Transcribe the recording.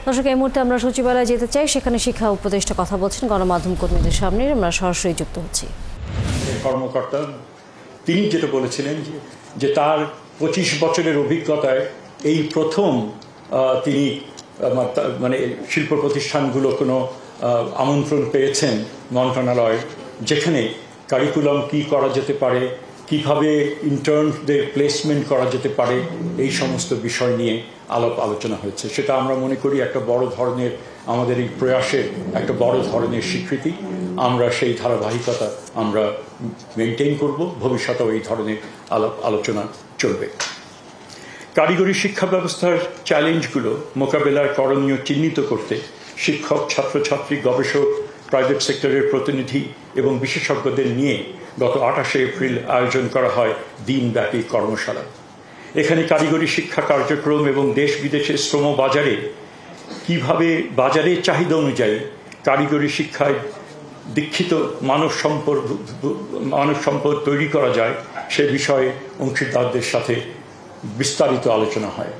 দর্শক, এই মুহূর্তে আমরা সচিবালয়ে যেতে চাই, সেখানে শিক্ষা উপদেষ্টা কথা বলছেন গণমাধ্যম কর্মীদের সামনে। আমরা সরাসরি যুক্ত হচ্ছি। কর্মকর্তা তিনি যেটা বলেছিলেন যে তার 25 বছরের অভিজ্ঞতায় এই প্রথম তিনি মানে শিল্প প্রতিষ্ঠানগুলো কোনো আমন্ত্রণ পেয়েছেন মন্ত্রণালয়, যেখানে কারিকুলাম কি করা যেতে পারে, কিভাবে ইন্টার্নদের প্লেসমেন্ট করা যেতে পারে, এই সমস্ত বিষয় নিয়ে আলোচনা হয়েছে। সেটা আমরা মনে করি একটা বড় ধরনের আমাদের এই প্রয়াসের একটা বড় ধরনের স্বীকৃতি। আমরা সেই ধারাবাহিকতা আমরা মেনটেন করব, ভবিষ্যতেও এই ধরনের আলোচনা চলবে। কারিগরি শিক্ষা ব্যবস্থার চ্যালেঞ্জগুলো মোকাবেলার করণীয় চিহ্নিত করতে শিক্ষক, ছাত্রছাত্রী, গবেষক, প্রাইভেট সেক্টরের প্রতিনিধি এবং বিশেষজ্ঞদের নিয়ে গত 28 এপ্রিল আয়োজন করা হয় দিনব্যাপী কর্মশালা। এখানে কারিগরি শিক্ষা কার্যক্রম এবং দেশ বিদেশের শ্রম বাজারে কিভাবে বাজারের চাহিদা অনুযায়ী কারিগরি শিক্ষায় দীক্ষিত মানব সম্পদ তৈরি করা যায় সে বিষয়ে অংশীদারদের সাথে বিস্তারিত আলোচনা হয়।